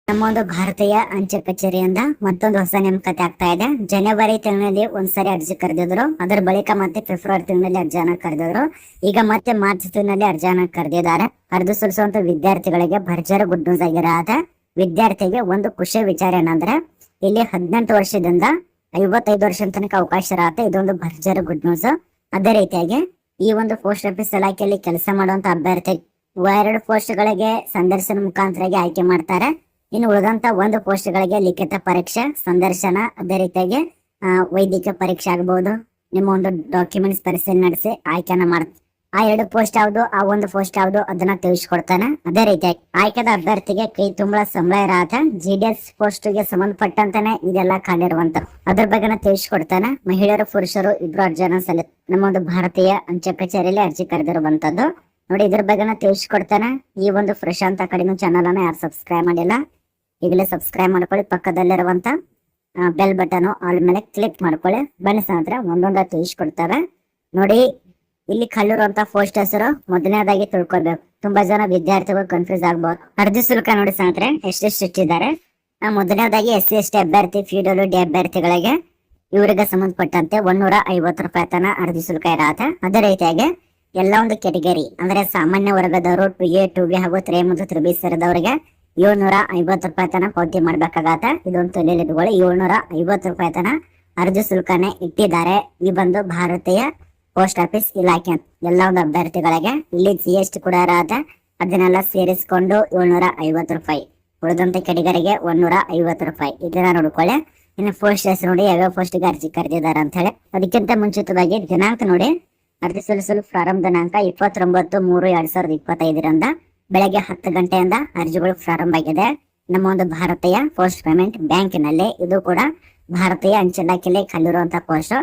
ನಮ್ಮ ಒಂದು ಭಾರತೀಯ ಅಂಚೆ ಕಚೇರಿಯಿಂದ ಮತ್ತೊಂದು ಹೊಸ ನೇಮಕಾತಿ ಆಗ್ತಾ ಇದೆ. ಜನವರಿ ತಿಂಗಳಲ್ಲಿ ಒಂದ್ಸರಿ ಅರ್ಜಿ ಕರೆದಿದ್ರು, ಅದರ ಬಳಿಕ ಮತ್ತೆ ಫೆಬ್ರವರಿ ತಿಂಗಳಲ್ಲಿ ಅರ್ಜಿಯನ್ನ ಕರೆದಿದ್ರು. ಈಗ ಮತ್ತೆ ಮಾರ್ಚ್ ತಿಂಗಳಲ್ಲಿ ಅರ್ಜಿಯನ್ನ ಕರೆದಿದ್ದಾರೆ. ಅರ್ಜಿ ಸಲ್ಲಿಸುವಂತ ವಿದ್ಯಾರ್ಥಿಗಳಿಗೆ ಭರ್ಜರಿ ಗುಡ್ ನ್ಯೂಸ್ ಆಗಿರತ್ತೆ. ವಿದ್ಯಾರ್ಥಿಗೆ ಒಂದು ಖುಷಿ ವಿಚಾರ ಏನಂದ್ರೆ ಇಲ್ಲಿ 18 ವರ್ಷದಿಂದ 55 ವರ್ಷ ತನಕ ಅವಕಾಶ ಇರತ್ತೆ. ಇದೊಂದು ಭರ್ಜರಿ ಗುಡ್ ನ್ಯೂಸ್. ಅದೇ ರೀತಿಯಾಗಿ ಈ ಒಂದು ಪೋಸ್ಟ್ ಆಫೀಸ್ ಇಲಾಖೆಯಲ್ಲಿ ಕೆಲಸ ಮಾಡುವಂತ ಅಭ್ಯರ್ಥಿ 2 ಪೋಸ್ಟ್ ಗಳಿಗೆ ಸಂದರ್ಶನ ಮುಖಾಂತರಾಗಿ ಆಯ್ಕೆ ಮಾಡ್ತಾರೆ. ಇನ್ನು ಉಳಿದಂತ ಒಂದು ಪೋಸ್ಟ್ ಗಳಿಗೆ ಲಿಖಿತ ಪರೀಕ್ಷೆ, ಸಂದರ್ಶನ, ಅದೇ ರೀತಿಯಾಗಿ ವೈದ್ಯಕೀಯ ಪರೀಕ್ಷೆ ಆಗಬಹುದು. ನಿಮ್ಮ ಒಂದು ಡಾಕ್ಯುಮೆಂಟ್ಸ್ ಪರಿಶೀಲನೆ ನಡೆಸಿ ಆಯ್ಕೆನ ಮಾಡ್ತಾರೆ. ಆ 2 ಪೋಸ್ಟ್ ಯಾವ್ದು, ಆ ಒಂದು ಪೋಸ್ಟ್ ಯಾವ್ದು ಅದನ್ನ ತಿಳಿಸ್ಕೊಡ್ತಾನೆ. ಅದೇ ರೀತಿಯಾಗಿ ಆಯ್ಕೆದ ಅಭ್ಯರ್ಥಿಗೆ ಕೈ ತುಂಬಾ ಸಂಬಳ ಇರತ್ತೆ. GDS ಪೋಸ್ಟ್ ಗೆ ಸಂಬಂಧಪಟ್ಟಂತಾನೆ ಇದೆಲ್ಲ ಖಾಲಿ ಇರುವಂತ ಅದ್ರ ಬಗ್ಗೆನ ತಿಳಿಸ್ಕೊಡ್ತಾನೆ. ಮಹಿಳೆಯರು ಪುರುಷರು ಇಬ್ರು ಅರ್ಜಿಯನ್ನ ನಮ್ಮ ಒಂದು ಭಾರತೀಯ ಅಂಚೆ ಕಚೇರಿಯಲ್ಲಿ ಅರ್ಜಿ ಕರೆದಿರುವಂತದ್ದು ನೋಡಿ. ಇದ್ರ ಬಗ್ಗೆನ ತಿಳಿಸ್ಕೊಡ್ತಾನೆ. ಈ ಒಂದು ಪ್ರಶಾಂತ್ ಅಕಾಡೆಮಿ ಚಾನಲ್ ಅನ್ನ ಯಾರು ಸಬ್ಸ್ಕ್ರೈಬ್ ಮಾಡಿಲ್ಲ ಈಗಲೇ ಸಬ್ಸ್ಕ್ರೈಬ್ ಮಾಡ್ಕೊಳ್ಳಿ. ಪಕ್ಕದಲ್ಲಿರುವಂತ ಬೆಲ್ ಬಟನ್ ಆಲ್ ಮೇಲೆ ಕ್ಲಿಕ್ ಮಾಡ್ಕೊಳ್ಳಿ. ಬನ್ನಿ ಸ್ನೇಹಿತರೆ ಒಂದೊಂದ ತಿಳಿಸ್ಕೊಡ್ತಾರೆ ನೋಡಿ. ಇಲ್ಲಿ ಕಲ್ಲಿರುವಂತ ಪೋಸ್ಟ್ ಹೆಸರು ಮೊದಲನೇದಾಗಿ ತಿಳ್ಕೊಬೇಕು. ತುಂಬಾ ಜನ ವಿದ್ಯಾರ್ಥಿಗಳು ಕನ್ಫ್ಯೂಸ್ ಆಗ್ಬಹುದು. ಅರ್ಜಿ ಶುಲ್ಕ ನೋಡಿ ಸ್ನೇಹಿತರೆ ಎಷ್ಟೆಷ್ಟು ಇಟ್ಟಿದ್ದಾರೆ. ಮೊದಲನೇದಾಗಿ SC/ST ಅಭ್ಯರ್ಥಿ, PWD ಅಭ್ಯರ್ಥಿಗಳಿಗೆ ಇವರಿಗೆ ಸಂಬಂಧಪಟ್ಟಂತೆ 150 ರೂಪಾಯಿ ತನ ಅರ್ಜಿ ಶುಲ್ಕ ಇರತ್ತೆ. ಅದೇ ರೀತಿಯಾಗಿ ಎಲ್ಲ ಒಂದು ಕೆಟಗರಿ ಅಂದ್ರೆ ಸಾಮಾನ್ಯ ವರ್ಗದವರು 2A 2B ಹಾಗೂ 3A ಮತ್ತು 3B ಸೇರಿದವರಿಗೆ 750 ರೂಪಾಯಿ ತನ ಪಾವತಿ ಮಾಡ್ಬೇಕಾಗತ್ತೆ. ಇದೊಂದು ತಲೆಯಲ್ಲಿ ಇಟ್ಕೊಳ್ಳಿ. 750 ರೂಪಾಯಿ ತನ ಅರ್ಜಿ ಶುಲ್ಕನೇ ಇಟ್ಟಿದ್ದಾರೆ. ಈ ಬಂದು ಭಾರತೀಯ ಪೋಸ್ಟ್ ಆಫೀಸ್ ಇಲಾಖೆ ಎಲ್ಲ ಒಂದು ಅಭ್ಯರ್ಥಿಗಳಿಗೆ. ಇಲ್ಲಿ GST ಕೂಡ ಇರತ್ತೆ. ಅದನ್ನೆಲ್ಲ ಸೇರಿಸ್ಕೊಂಡು 750 ರೂಪಾಯಿ. ಉಳಿದಂತ ಕೆಟಗರಿಗೆ 150 ರೂಪಾಯಿ. ಇದನ್ನ ನೋಡ್ಕೊಳ್ಳಿ. ಇನ್ನು ಪೋಸ್ಟ್ ಹೆಸರು ನೋಡಿ, ಯಾವ್ಯಾವ ಪೋಸ್ಟ್ಗೆ ಅರ್ಜಿ ಕರೆದಿದ್ದಾರೆ ಅಂತ ಹೇಳಿ. ಅದಕ್ಕಿಂತ ಮುಂಚಿತವಾಗಿ ದಿನಾಂಕ ನೋಡಿ. ಅರ್ಜಿ ಸಲ್ಲಿಸಲು ಪ್ರಾರಂಭ ದಿನಾಂಕ 29/3/2025 ಬೆಳಗ್ಗೆ 10 ಗಂಟೆಯಿಂದ ಅರ್ಜಿಗಳು ಪ್ರಾರಂಭ ಆಗಿದೆ. ನಮ್ಮ ಒಂದು ಭಾರತೀಯ ಪೋಸ್ಟ್ ಪೇಮೆಂಟ್ ಬ್ಯಾಂಕಿನಲ್ಲಿ. ಇದು ಕೂಡ ಭಾರತೀಯ ಅಂಚೆ ಇಲಾಖೆಯಲ್ಲಿ ಕಲ್ಲಿರುವಂತಹ ಪೋಸ್ಟ್.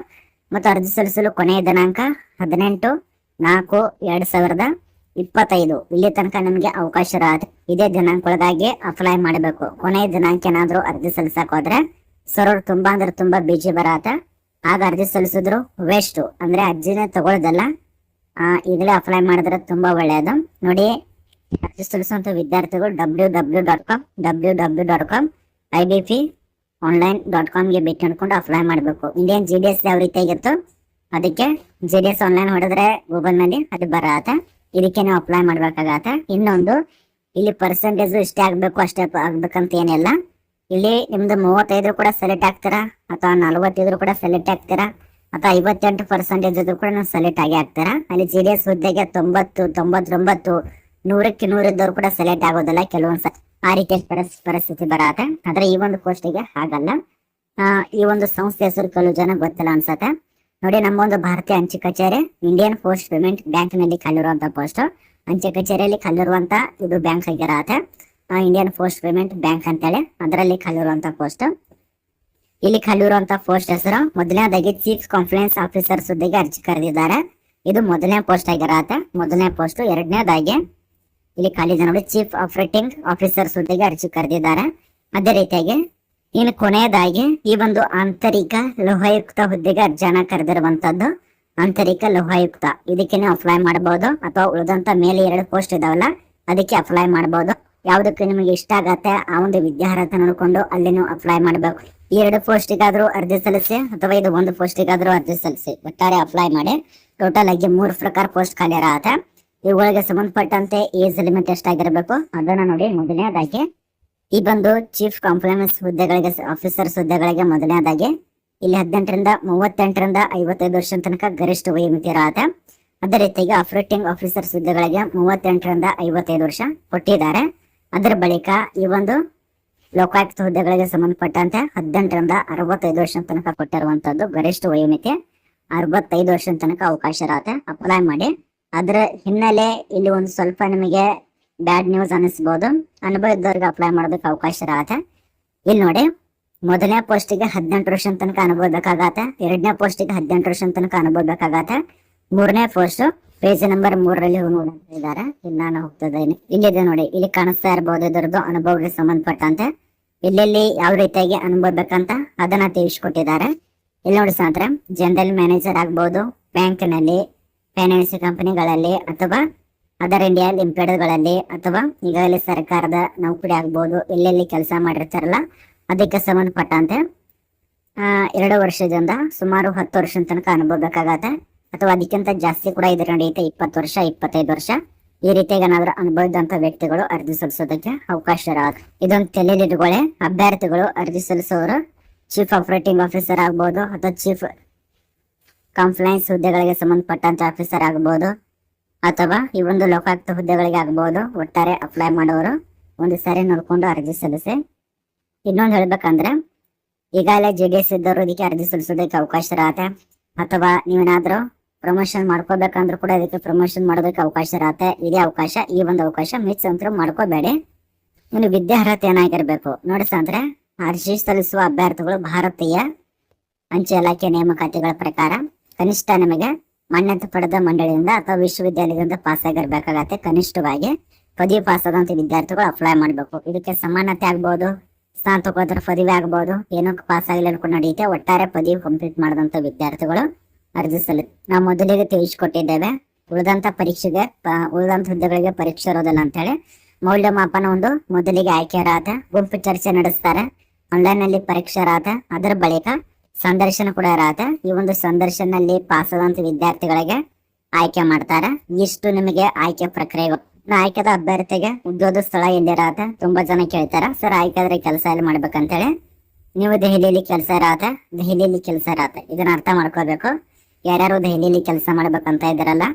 ಮತ್ತು ಅರ್ಜಿ ಸಲ್ಲಿಸಲು ಕೊನೆಯ ದಿನಾಂಕ 18/4/2025. ಇಲ್ಲಿ ತನಕ ನಮಗೆ ಅವಕಾಶ ಇರತ್ತೆ. ಇದೇ ದಿನಾಂಕದೊಳಗಾಗಿ ಅಪ್ಲೈ ಮಾಡಬೇಕು. ಕೊನೆಯ ದಿನಾಂಕ ಏನಾದ್ರು ಅರ್ಜಿ ಸಲ್ಲಿಸಕ್ ಹೋದ್ರೆ ಸರ್ವರ್ ತುಂಬಾ ಅಂದ್ರೆ ತುಂಬಾ ಬಿಜಿ ಬರತ್ತೆ. ಆಗ ಅರ್ಜಿ ಸಲ್ಲಿಸಿದ್ರು ವೇಸ್ಟ್. ಅಂದ್ರೆ ಅರ್ಜಿನ ತಗೊಳ್ಳೋದಲ್ಲ, ಈಗಲೇ ಅಪ್ಲೈ ಮಾಡಿದ್ರೆ ತುಂಬಾ ಒಳ್ಳೆಯದು ನೋಡಿ. ಅರ್ಜಿ ಸಲ್ಲಿಸುವಂತ ವಿದ್ಯಾರ್ಥಿಗಳು www.ibponline.com ಗೆ ಭೇಟಿ ಮಾಡ್ಕೊಂಡು ಅಪ್ಲೈ ಮಾಡಬೇಕು. ಇಂಡಿಯನ್ GDS ಯಾವ ರೀತಿಯಾಗಿತ್ತು ಅದಕ್ಕೆ GDS ಆನ್ಲೈನ್ ಹೊಡೆದ್ರೆ ಗೂಗಲ್ ನಲ್ಲಿ ಅದು ಬರತ್ತೆ. ಇದಕ್ಕೆ ನೀವು ಅಪ್ಲೈ ಮಾಡ್ಬೇಕಾಗತ್ತೆ. ಇನ್ನೊಂದು ಇಲ್ಲಿ ಪರ್ಸೆಂಟೇಜ್ ಇಷ್ಟೇ ಆಗ್ಬೇಕು ಅಷ್ಟೇ ಆಗ್ಬೇಕಂತ ಏನಿಲ್ಲ. ಇಲ್ಲಿ ನಿಮ್ದು 35 ಕೂಡ ಸೆಲೆಕ್ಟ್ ಆಗ್ತೀರಾ, ಅಥವಾ 45 ಕೂಡ ಸೆಲೆಕ್ಟ್ ಆಗ್ತೀರಾ, ಅಥವಾ 58% ಇದ್ರು ಕೂಡ ನೀವು ಸೆಲೆಕ್ಟ್ ಆಗಿ ಆಗ್ತೀರಾ. ಅಲ್ಲಿ GDS ಹುದ್ದೆಗೆ 90, 99, 100ಕ್ಕೆ 100 ಇದ್ದವ್ರು ಕೂಡ ಸೆಲೆಕ್ಟ್ ಆಗೋದಿಲ್ಲ ಕೆಲವೊಂದ್ಸ. ಆ ರೀತಿಯ ಪರಿಸ್ಥಿತಿ ಬರತ್ತೆ. ಆದ್ರೆ ಈ ಒಂದು ಪೋಸ್ಟಿಗೆ ಹಾಗಲ್ಲ. ಈ ಒಂದು ಸಂಸ್ಥೆ ಹೆಸರು ಕೆಲವು ಜನ ಗೊತ್ತಿಲ್ಲ ಅನ್ಸತ್ತೆ ನೋಡಿ. ನಮ್ಮ ಒಂದು ಭಾರತೀಯ ಅಂಚೆ ಕಚೇರಿ ಇಂಡಿಯನ್ ಪೋಸ್ಟ್ ಪೇಮೆಂಟ್ ಬ್ಯಾಂಕ್ ನಲ್ಲಿ ಕಲ್ಲಿರುವಂತ ಪೋಸ್ಟ್. ಅಂಚೆ ಕಚೇರಿಯಲ್ಲಿ ಕಲ್ಲಿರುವಂತ ಇದು ಬ್ಯಾಂಕ್ ಆಗಿರತ್ತೆ. ಇಂಡಿಯನ್ ಪೋಸ್ಟ್ ಪೇಮೆಂಟ್ ಬ್ಯಾಂಕ್ ಅಂತೇಳಿ ಅದರಲ್ಲಿ ಕಲ್ಲಿರುವಂತ ಪೋಸ್ಟ್. ಇಲ್ಲಿ ಕಲ್ಲಿರುವಂತ ಪೋಸ್ಟ್ ಹೆಸರು ಮೊದಲನೇದಾಗಿ ಚೀಫ್ ಕಂಪ್ಲೇಂಟ್ಸ್ ಆಫೀಸರ್ ಹುದ್ದೆಗೆ ಅರ್ಜಿ ಕರೆದಿದ್ದಾರೆ. ಇದು ಮೊದಲನೇ ಪೋಸ್ಟ್ ಆಗಿರತ್ತೆ, ಮೊದಲನೇ ಪೋಸ್ಟ್. ಎರಡನೇದಾಗಿ ಇಲ್ಲಿ ಖಾಲಿ ನೋಡಿ ಚೀಫ್ ಆಪರೇಟಿಂಗ್ ಆಫೀಸರ್ ಹುದ್ದೆಗೆ ಅರ್ಜಿ ಕರೆದಿದ್ದಾರೆ. ಅದೇ ರೀತಿಯಾಗಿ ಇನ್ನು ಕೊನೆಯದಾಗಿ ಈ ಒಂದು ಆಂತರಿಕ ಲೋಹಾಯುಕ್ತ ಹುದ್ದೆಗೆ ಅರ್ಜಿಯನ್ನ ಕರೆದಿರುವಂತದ್ದು. ಆಂತರಿಕ ಲೋಹಾಯುಕ್ತ ಇದಕ್ಕೆ ನೀವು ಅಪ್ಲೈ ಮಾಡಬಹುದು, ಅಥವಾ ಉಳಿದಂತ ಮೇಲೆ 2 ಪೋಸ್ಟ್ ಇದಾವಲ್ಲ ಅದಕ್ಕೆ ಅಪ್ಲೈ ಮಾಡಬಹುದು. ಯಾವ್ದಕ್ಕೆ ನಿಮಗೆ ಇಷ್ಟ ಆಗತ್ತೆ ಆ ಒಂದು ವಿದ್ಯಾರ್ಹತೆ ನೋಡ್ಕೊಂಡು ಅಲ್ಲಿ ನೀವು ಅಪ್ಲೈ ಮಾಡಬೇಕು. ಈ 2 ಪೋಸ್ಟಿಗಾದ್ರೂ ಅರ್ಜಿ ಸಲ್ಲಿಸಿ, ಅಥವಾ ಇದು ಒಂದು ಪೋಸ್ಟಿಗಾದ್ರೂ ಅರ್ಜಿ ಸಲ್ಲಿಸಿ. ಒಟ್ಟಾರೆ ಅಪ್ಲೈ ಮಾಡಿ. ಟೋಟಲ್ ಆಗಿ 3 ಪ್ರಕಾರ ಪೋಸ್ಟ್ ಖಾಲಿ ಇರತ್ತೆ. ಇವುಗಳಿಗೆ ಸಂಬಂಧಪಟ್ಟಂತೆ ಏಜ್ ಲಿಮಿಟ್ ಎಷ್ಟಾಗಿರ್ಬೇಕು ಅದನ್ನ ನೋಡಿ. ಮೊದಲನೇದಾಗಿ ಈ ಬಂದು ಚೀಫ್ ಕಂಪ್ಲೇಂಟ್ಸ್ ಹುದ್ದೆಗಳಿಗೆ ಆಫೀಸರ್ಸ್ ಹುದ್ದೆಗಳಿಗೆ ಮೊದಲನೇದಾಗಿ ಇಲ್ಲಿ 18ರಿಂದ 38ರಿಂದ 55 ವರ್ಷ ತನಕ ಗರಿಷ್ಠ ವಯೋಮಿತಿ ಇರತ್ತೆ. ಅದೇ ರೀತಿಯಾಗಿ ಆಪರೇಟಿಂಗ್ ಆಫೀಸರ್ಸ್ ಹುದ್ದೆಗಳಿಗೆ 38ರಿಂದ 55 ವರ್ಷ ಕೊಟ್ಟಿದ್ದಾರೆ. ಅದರ ಬಳಿಕ ಈ ಒಂದು ಲೋಕಾಯುಕ್ತ ಹುದ್ದೆಗಳಿಗೆ ಸಂಬಂಧಪಟ್ಟಂತೆ 18ರಿಂದ 65 ವರ್ಷ ತನಕ ಕೊಟ್ಟಿರುವಂತದ್ದು. ಗರಿಷ್ಠ ವಯೋಮಿತಿ 65 ವರ್ಷ ತನಕ ಅವಕಾಶ ಇರತ್ತೆ. ಅಪ್ಲೈ ಮಾಡಿ. ಅದ್ರ ಹಿನ್ನೆಲೆ ಇಲ್ಲಿ ಒಂದು ಸ್ವಲ್ಪ ನಿಮಗೆ ಬ್ಯಾಡ್ ನ್ಯೂಸ್ ಅನಿಸ್ಬೋದು. ಅನುಭವ ಇದ್ದವ್ರಿಗೆ ಅಪ್ಲೈ ಮಾಡೋದಕ್ಕೆ ಅವಕಾಶ ಇರತ್ತೆ. ಇಲ್ಲಿ ನೋಡಿ, ಮೊದಲನೇ ಪೋಸ್ಟಿಗೆ 18 ವರ್ಷ ತನಕ ಅನುಭವ ಬೇಕಾಗತ್ತೆ. ಎರಡನೇ ಪೋಸ್ಟಿಗೆ 18 ವರ್ಷ ತನಕ ಅನುಭವ ಬೇಕಾಗತ್ತೆ. ಮೂರನೇ ಪೋಸ್ಟ್ ಪೇಜ್ ನಂಬರ್ 3ರಲ್ಲಿ ನೋಡಿದ್ದಾರೆ. ಇಲ್ಲಿ ನಾನು ಹೋಗ್ತಿದ್ದೇನೆ. ಇಲ್ಲಿದೆ ನೋಡಿ, ಇಲ್ಲಿ ಕಾಣಿಸ್ತಾ ಇರಬಹುದು ಇದರದ್ದು ಅನುಭವಕ್ಕೆ ಸಂಬಂಧಪಟ್ಟಂತೆ ಎಲ್ಲೆಲ್ಲಿ ಯಾವ ರೀತಿಯಾಗಿ ಅನುಭವ ಬೇಕಂತ ಅದನ್ನ ತಿಳಿಸ್ಕೊಟ್ಟಿದ್ದಾರೆ. ಇಲ್ಲಿ ನೋಡಿ ಸ್ನೇಹಿತರೆ, ಜನರಲ್ ಮ್ಯಾನೇಜರ್ ಆಗ್ಬಹುದು, ಬ್ಯಾಂಕ್ ನಲ್ಲಿ, ಫೈನಾನ್ಸ್ ಕಂಪನಿಗಳಲ್ಲಿ, ಅಥವಾ ಅದರ್ ಇಂಡಿಯಾ ಲಿಮಿಟೆಡ್ಗಳಲ್ಲಿ ಅಥವಾ ಈಗಾಗಲೇ ಸರ್ಕಾರದ ನೌಕರಿ ಆಗ್ಬೋದು, ಎಲ್ಲೆಲ್ಲಿ ಕೆಲಸ ಮಾಡಿರ್ತಾರಲ್ಲ ಅದಕ್ಕೆ ಸಂಬಂಧಪಟ್ಟಂತೆ 2 ವರ್ಷದಿಂದ ಸುಮಾರು 10 ವರ್ಷದ ತನಕ ಅನುಭವಿಸಬೇಕಾಗತ್ತೆ, ಅಥವಾ ಅದಕ್ಕಿಂತ ಜಾಸ್ತಿ ಕೂಡ ಇದ್ರ ನಡೆಯುತ್ತೆ. 20 ವರ್ಷ, 25 ವರ್ಷ ಈ ರೀತಿಯಾಗಿ ಏನಾದ್ರು ಅನುಭವಿಸಿದಂತ ವ್ಯಕ್ತಿಗಳು ಅರ್ಜಿ ಸಲ್ಲಿಸೋದಕ್ಕೆ ಅವಕಾಶ ಇರುತ್ತೆ. ಇದೊಂದು ತಲೆಲಿಟ್ಕೊಳ್ಳಿ. ಅಭ್ಯರ್ಥಿಗಳು ಅರ್ಜಿ ಸಲ್ಲಿಸೋರು ಚೀಫ್ ಆಪರೇಟಿಂಗ್ ಆಫೀಸರ್ ಆಗ್ಬೋದು, ಅಥವಾ ಚೀಫ್ ಕಂಪ್ಲೈನ್ಸ್ ಹುದ್ದೆಗಳಿಗೆ ಸಂಬಂಧಪಟ್ಟಂತ ಆಫೀಸರ್ ಆಗ್ಬೋದು, ಅಥವಾ ಈ ಒಂದು ಲೋಕಾಯುಕ್ತ ಹುದ್ದೆಗಳಿಗೆ ಆಗ್ಬೋದು. ಒಟ್ಟಾರೆ ಅಪ್ಲೈ ಮಾಡೋರು ಒಂದು ಸಾರಿ ನೋಡ್ಕೊಂಡು ಅರ್ಜಿ ಸಲ್ಲಿಸಿ. ಇನ್ನೊಂದು ಹೇಳ್ಬೇಕಂದ್ರೆ, ಈಗಾಗಲೇ JDS ಇದ್ದವರು ಇದಕ್ಕೆ ಅರ್ಜಿ ಸಲ್ಲಿಸೋದಕ್ಕೆ ಅವಕಾಶ ಇರತ್ತೆ, ಅಥವಾ ನೀವೇನಾದ್ರೂ ಪ್ರಮೋಷನ್ ಮಾಡ್ಕೋಬೇಕಂದ್ರೂ ಕೂಡ ಇದಕ್ಕೆ ಪ್ರಮೋಷನ್ ಮಾಡೋದಕ್ಕೆ ಅವಕಾಶ ಇರತ್ತೆ. ಇದೇ ಅವಕಾಶ, ಈ ಒಂದು ಅವಕಾಶ ಮಿಸ್ ಅಂತೂ ಮಾಡ್ಕೋಬೇಡಿ. ಇನ್ನು ವಿದ್ಯಾರ್ಹತೆ ಏನಾಗಿರ್ಬೇಕು ನೋಡಿ ಅಂದ್ರೆ, ಅರ್ಜಿ ಸಲ್ಲಿಸುವ ಅಭ್ಯರ್ಥಿಗಳು ಭಾರತೀಯ ಅಂಚೆ ಇಲಾಖೆ ನೇಮಕಾತಿಗಳ ಪ್ರಕಾರ ಕನಿಷ್ಠ ನಿಮಗೆ ಮಾನ್ಯತೆ ಪಡೆದ ಮಂಡಳಿಯಿಂದ ಅಥವಾ ವಿಶ್ವವಿದ್ಯಾಲಯದಿಂದ ಪಾಸ್ ಆಗಿರ್ಬೇಕಾಗತ್ತೆ. ಕನಿಷ್ಠವಾಗಿ ಪದವಿ ಪಾಸ್ ಆದಂತ ವಿದ್ಯಾರ್ಥಿಗಳು ಅಪ್ಲೈ ಮಾಡಬೇಕು. ಇದಕ್ಕೆ ಸಮಾನತೆ ಆಗ್ಬಹುದು, ಸ್ನಾತಕೋತ್ತರ ಪದವಿ ಆಗ್ಬಹುದು, ಏನೋ ಪಾಸ್ ಆಗಿಲ್ಲ ಕೂಡ ನಡೆಯುತ್ತೆ. ಒಟ್ಟಾರೆ ಪದವಿ ಕಂಪ್ಲೀಟ್ ಮಾಡಿದಂತ ವಿದ್ಯಾರ್ಥಿಗಳು ಅರ್ಜಿ ನಾವು ಮೊದಲಿಗೆ ತಿಳಿಸಿಕೊಟ್ಟಿದ್ದೇವೆ. ಉಳಿದಂತ ಪರೀಕ್ಷೆಗೆ ಉಳಿದಂತ ಹುದ್ದೆಗಳಿಗೆ ಪರೀಕ್ಷೆ ಇರೋದಿಲ್ಲ ಅಂತ ಹೇಳಿ. ಮೌಲ್ಯಮಾಪನ ಒಂದು ಮೊದಲಿಗೆ ಆಯ್ಕೆ ಇರತ್ತೆ, ಗುಂಪು ಚರ್ಚೆ ನಡೆಸ್ತಾರೆ, ಆನ್ಲೈನ್ ನಲ್ಲಿ ಪರೀಕ್ಷೆ ಇರತ್ತೆ, ಅದರ ಬಳಿಕ ಸಂದರ್ಶನ ಕೂಡ ಇರತ್ತೆ. ಈ ಒಂದು ಸಂದರ್ಶನಲ್ಲಿ ಪಾಸ್ ಆದಂತ ವಿದ್ಯಾರ್ಥಿಗಳಿಗೆ ಆಯ್ಕೆ ಮಾಡ್ತಾರೆ. ಇಷ್ಟು ನಿಮಗೆ ಆಯ್ಕೆ ಪ್ರಕ್ರಿಯೆಗಳು. ಆಯ್ಕೆದ ಅಭ್ಯರ್ಥಿಗೆ ಉದ್ಯೋಗ ಸ್ಥಳ ಎಲ್ಲಿರತ್ತೆ, ತುಂಬಾ ಜನ ಕೇಳ್ತಾರ, ಸರ್ ಆಯ್ಕೆ ಆದ್ರೆ ಕೆಲಸ ಎಲ್ಲಿ ಮಾಡ್ಬೇಕಂತೇಳಿ. ನೀವು ದೆಹಲಿಯಲ್ಲಿ ಕೆಲಸ ಇರತ್ತೆ, ದೆಹಲಿಯಲ್ಲಿ ಕೆಲಸ ಇರತ್ತೆ, ಇದನ್ನ ಅರ್ಥ ಮಾಡ್ಕೋಬೇಕು. ಯಾರ್ಯಾರು ದೆಹಲಿಯಲ್ಲಿ ಕೆಲಸ ಮಾಡ್ಬೇಕಂತ ಇದ್ದಾರಲ್ಲ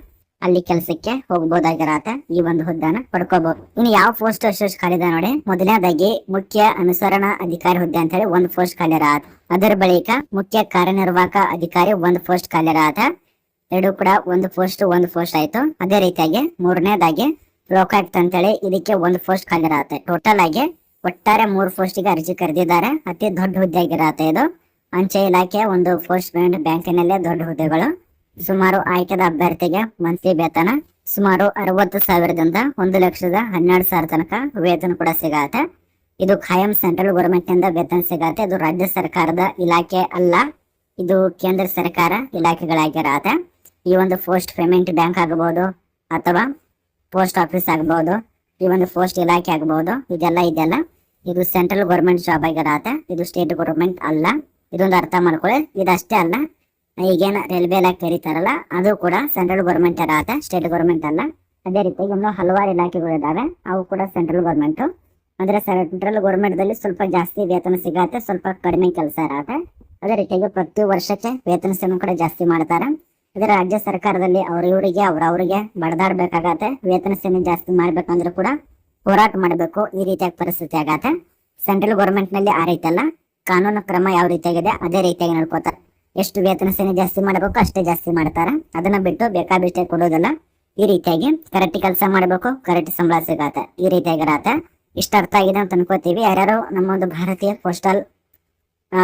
ಅಲ್ಲಿ ಕೆಲಸಕ್ಕೆ ಹೋಗ್ಬೋದಾಗಿರತ್ತೆ, ಈ ಒಂದು ಹುದ್ದೆನ ಪಡ್ಕೋಬಹುದು. ಇನ್ನು ಯಾವ ಪೋಸ್ಟ್ ಎಷ್ಟು ಖಾಲಿ ಇದೆ ನೋಡಿ. ಮೊದಲನೇದಾಗಿ ಮುಖ್ಯ ಅನುಸರಣಾ ಅಧಿಕಾರಿ ಹುದ್ದೆ ಅಂತ ಹೇಳಿ ಒಂದು ಪೋಸ್ಟ್ ಖಾಲಿ ಇರತ್ತೆ. ಅದರ ಬಳಿಕ ಮುಖ್ಯ ಕಾರ್ಯನಿರ್ವಾಹಕ ಅಧಿಕಾರಿ ಒಂದು ಪೋಸ್ಟ್ ಖಾಲಿ ಇರತ್ತೆ. ಎರಡು ಕೂಡ ಒಂದು ಪೋಸ್ಟ್ ಆಯ್ತು. ಅದೇ ರೀತಿಯಾಗಿ ಮೂರನೇದಾಗಿ ಲೋಕಾಯುಕ್ತ ಅಂತೇಳಿ ಇದಕ್ಕೆ ಒಂದು ಪೋಸ್ಟ್ ಖಾಲಿ ಇರತ್ತೆ. ಟೋಟಲ್ ಆಗಿ ಒಟ್ಟಾರೆ 3 ಪೋಸ್ಟಿಗೆ ಅರ್ಜಿ ಕರೆದಿದ್ದಾರೆ. ಅತಿ ದೊಡ್ಡ ಹುದ್ದೆ ಆಗಿರತ್ತೆ ಇದು. ಅಂಚೆ ಇಲಾಖೆ ಒಂದು ಪೋಸ್ಟ್ ಬ್ಯಾಂಕಿನಲ್ಲೇ ದೊಡ್ಡ ಹುದ್ದೆಗಳು. ಸುಮಾರು ಆಯ್ಕೆದ ಅಭ್ಯರ್ಥಿಗೆ ಮಂತ್ಲಿ ವೇತನ ಸುಮಾರು 60,000ದಿಂದ 1,12,000 ತನಕ ವೇತನ ಕೂಡ ಸಿಗತ್ತೆ. ಇದು ಖಾಯಂ ಸೆಂಟ್ರಲ್ ಗೌರ್ಮೆಂಟ್ ನಿಂದ ವೇತನ ಸಿಗತ್ತೆ. ಇದು ರಾಜ್ಯ ಸರ್ಕಾರದ ಇಲಾಖೆ ಅಲ್ಲ, ಇದು ಕೇಂದ್ರ ಸರ್ಕಾರ ಇಲಾಖೆಗಳಾಗಿರತ್ತೆ. ಈ ಒಂದು ಪೋಸ್ಟ್ ಪೇಮೆಂಟ್ ಬ್ಯಾಂಕ್ ಆಗಬಹುದು, ಅಥವಾ ಪೋಸ್ಟ್ ಆಫೀಸ್ ಆಗಬಹುದು, ಈ ಒಂದು ಪೋಸ್ಟ್ ಇಲಾಖೆ ಆಗಬಹುದು. ಇದೆಲ್ಲ ಇದು ಸೆಂಟ್ರಲ್ ಗೌರ್ಮೆಂಟ್ ಜಾಬ್ ಆಗಿರತ್ತೆ, ಇದು ಸ್ಟೇಟ್ ಗೌರ್ಮೆಂಟ್ ಅಲ್ಲ. ಇದೊಂದು ಅರ್ಥ ಮಾಡ್ಕೊಳ್ಳಿ. ಇದಷ್ಟೇ ಅಲ್ಲ, ಈಗೇನ ರೈಲ್ವೆ ಇಲಾಖೆ ಕರೀತಾರಲ್ಲ ಅದು ಕೂಡ ಸೆಂಟ್ರಲ್ ಗೌರ್ಮೆಂಟ್ ಇರತ್ತೆ, ಸ್ಟೇಟ್ ಗೌರ್ಮೆಂಟ್ ಅಲ್ಲ. ಅದೇ ರೀತಿ ಇನ್ನು ಹಲವಾರು ಇಲಾಖೆಗಳು ಇದಾವೆ, ಅವು ಕೂಡ ಸೆಂಟ್ರಲ್ ಗೌರ್ಮೆಂಟ್. ಅಂದ್ರೆ ಸೆಂಟ್ರಲ್ ಗೌರ್ಮೆಂಟ್ ದಲ್ಲಿ ಸ್ವಲ್ಪ ಜಾಸ್ತಿ ವೇತನ ಸಿಗತ್ತೆ, ಸ್ವಲ್ಪ ಕಡಿಮೆ ಕೆಲಸ ಇರತ್ತೆ. ಅದೇ ರೀತಿಯಾಗಿ ಪ್ರತಿ ವರ್ಷಕ್ಕೆ ವೇತನ ಸೇವೆ ಕೂಡ ಜಾಸ್ತಿ ಮಾಡ್ತಾರೆ. ಅದೇ ರಾಜ್ಯ ಸರ್ಕಾರದಲ್ಲಿ ಅವ್ರವ್ರಿಗೆ ಬಡದಾಡ್ಬೇಕಾಗತ್ತೆ. ವೇತನ ಸೇನೆ ಜಾಸ್ತಿ ಮಾಡ್ಬೇಕಂದ್ರೂ ಕೂಡ ಹೋರಾಟ ಮಾಡಬೇಕು, ಈ ರೀತಿಯಾಗಿ ಪರಿಸ್ಥಿತಿ ಆಗತ್ತೆ. ಸೆಂಟ್ರಲ್ ಗೌರ್ಮೆಂಟ್ ನಲ್ಲಿ ಆ ರೀತಿ ಅಲ್ಲ, ಕಾನೂನು ಕ್ರಮ ಯಾವ ರೀತಿಯಾಗಿದೆ ಅದೇ ರೀತಿಯಾಗಿ ನೋಡ್ಕೋತಾರೆ. ಎಷ್ಟು ವೇತನ ಸೇನೆ ಜಾಸ್ತಿ ಮಾಡಬೇಕು ಅಷ್ಟೇ ಜಾಸ್ತಿ ಮಾಡ್ತಾರೆ, ಅದನ್ನ ಬಿಟ್ಟು ಬೇಕಾಬಿಷ್ಟೇ ಕೊಡೋದಲ್ಲ. ಈ ರೀತಿಯಾಗಿ ಕರೆಕ್ಟ್ ಕೆಲಸ ಮಾಡಬೇಕು, ಕರೆಕ್ಟ್ ಸಂಬಳ ಸಿಗತ್ತೆ, ಈ ರೀತಿಯಾಗಿರತ್ತೆ. ಇಷ್ಟ ಅರ್ಥ ಆಗಿದೆ ಅಂತ ಅನ್ಕೋತೀವಿ. ಯಾರ್ಯಾರು ನಮ್ಮ ಒಂದು ಭಾರತೀಯ ಪೋಸ್ಟಲ್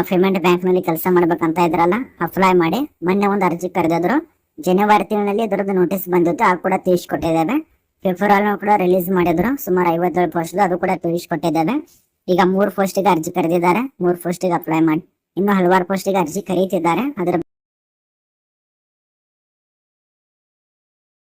ಪೇಮೆಂಟ್ ಬ್ಯಾಂಕ್ ನಲ್ಲಿ ಕೆಲಸ ಮಾಡ್ಬೇಕಂತ ಇದ್ರಲ್ಲ ಅಪ್ಲೈ ಮಾಡಿ. ಮೊನ್ನೆ ಒಂದು ಅರ್ಜಿ ಕರೆದಿದ್ರು, ಜನವರಿ ತಿಂಗಳಲ್ಲಿ ಇದರದ್ದು ನೋಟಿಸ್ ಬಂದಿತ್ತು, ಅದು ಕೂಡ ತಿಳಿಸ್ಕೊಟ್ಟಿದ್ದೇವೆ. ಫೆಬ್ರವರಿ ಕೂಡ ರಿಲೀಸ್ ಮಾಡಿದ್ರು, ಸುಮಾರು 57 ಪೋಸ್ಟ್, ಅದು ಕೂಡ ತಿಳಿಸ್ಕೊಟ್ಟಿದ್ದೇವೆ. ಈಗ 3 ಪೋಸ್ಟಿಗೆ ಅರ್ಜಿ ಕರೆದಿದ್ದಾರೆ, 3 ಪೋಸ್ಟಿಗೆ ಅಪ್ಲೈ ಮಾಡಿ. ಇನ್ನು ಹಲವಾರು ಪೋಸ್ಟಿಗೆ ಅರ್ಜಿ ಕರೀತಿದ್ದಾರೆ. ಅದರ